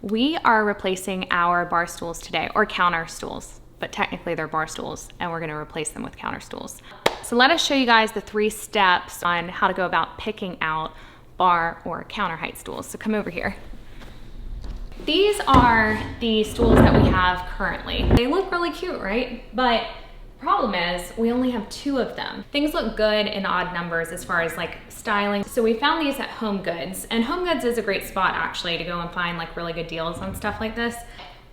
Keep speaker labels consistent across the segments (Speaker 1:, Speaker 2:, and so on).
Speaker 1: We are replacing our bar stools today, or counter stools, but technically they're bar stools, and we're gonna replace them with counter stools. So let us show you guys the 3 steps on how to go about picking out bar or counter height stools. So come over here. These are the stools that we have currently. They look really cute, right? But the problem is we only have 2 of them. Things look good in odd numbers as far as like styling. So we found these at Home Goods, and Home Goods is a great spot actually to go and find like really good deals on stuff like this.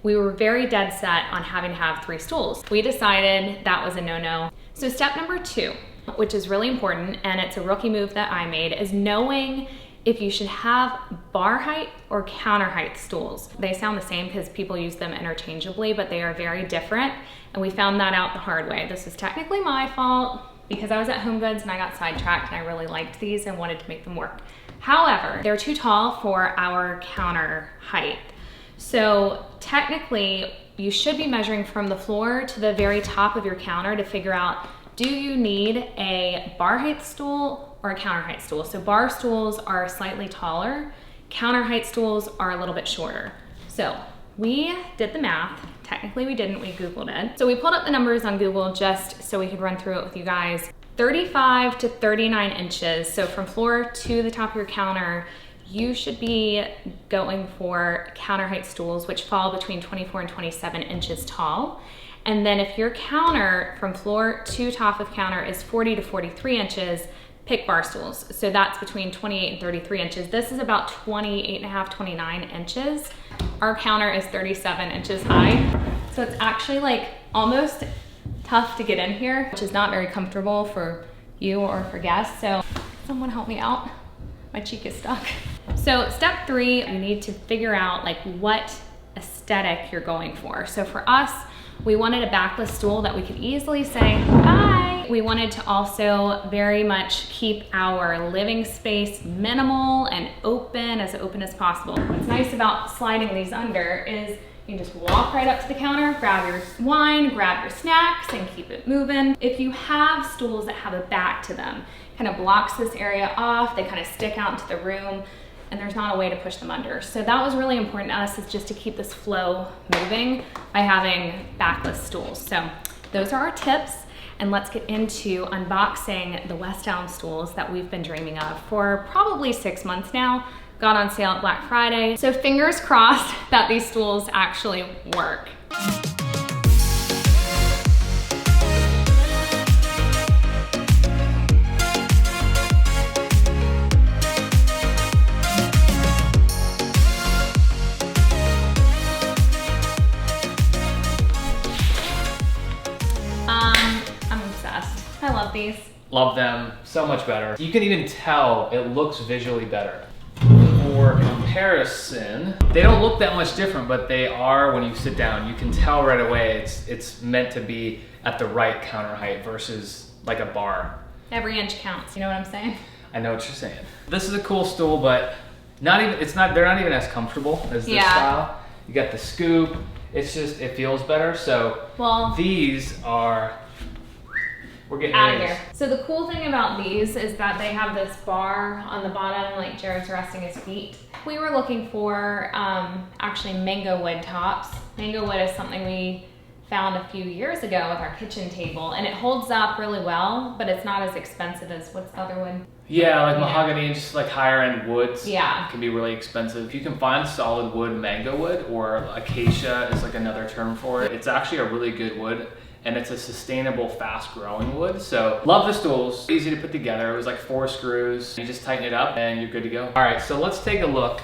Speaker 1: We were very dead set on having to have 3 stools. We decided that was a no-no. So step number 2, which is really important, and it's a rookie move that I made, is knowing if you should have bar height or counter height stools. They sound the same because people use them interchangeably, but they are very different. And we found that out the hard way. This is technically my fault because I was at Home Goods and I got sidetracked and I really liked these and wanted to make them work. However, they're too tall for our counter height. So technically you should be measuring from the floor to the very top of your counter to figure out, do you need a bar height stool or a counter height stool? So bar stools are slightly taller, counter height stools are a little bit shorter. So we did the math. Technically we didn't, we Googled it. So we pulled up the numbers on Google just so we could run through it with you guys. 35 to 39 inches. So from floor to the top of your counter, you should be going for counter height stools, which fall between 24 and 27 inches tall. And then if your counter from floor to top of counter is 40 to 43 inches, pick bar stools. So that's between 28 and 33 inches. This is about 28 and a half, 29 inches. Our counter is 37 inches high. So it's actually like almost tough to get in here, which is not very comfortable for you or for guests. So someone help me out. My cheek is stuck. So step 3, you need to figure out like what aesthetic you're going for. So for us, we wanted a backless stool that we could easily say bye. We wanted to also very much keep our living space minimal and open as possible. What's nice about sliding these under is you can just walk right up to the counter, grab your wine, grab your snacks, and keep it moving. If you have stools that have a back to them, kind of blocks this area off, they kind of stick out into the room, and there's not a way to push them under. So that was really important to us, is just to keep this flow moving by having backless stools. So those are our tips, and let's get into unboxing the West Elm stools that we've been dreaming of for probably 6 months now. Got on sale at Black Friday. So fingers crossed that these stools actually work. I'm obsessed. I love these.
Speaker 2: Love them so much better. You can even tell it looks visually better. For comparison, they don't look that much different, but they are when you sit down. You can tell right away it's meant to be at the right counter height versus like a bar.
Speaker 1: Every inch counts, you know what I'm saying?
Speaker 2: I know what you're saying. This is a cool stool, but they're not even as comfortable as this style. You got the scoop, it's just, it feels better. So these are, we're getting
Speaker 1: out of here. So the cool thing about these is that they have this bar on the bottom, like Jared's resting his feet. We were looking for actually mango wood tops. Mango wood is something we found a few years ago with our kitchen table, and it holds up really well, but it's not as expensive as, what's the other wood?
Speaker 2: Yeah, like mahogany and just like higher end woods.
Speaker 1: Yeah.
Speaker 2: Can be really expensive. If you can find solid wood, mango wood, or acacia is like another term for it. It's actually a really good wood, and it's a sustainable, fast-growing wood. So love the stools, easy to put together. It was like 4 screws. You just tighten it up and you're good to go. All right, so let's take a look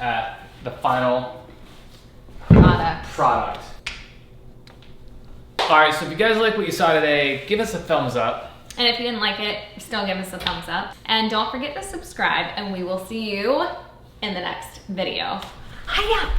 Speaker 2: at the final product. All right, so if you guys like what you saw today, give us a thumbs up.
Speaker 1: And if you didn't like it, still give us a thumbs up. And don't forget to subscribe, and we will see you in the next video. Hiya!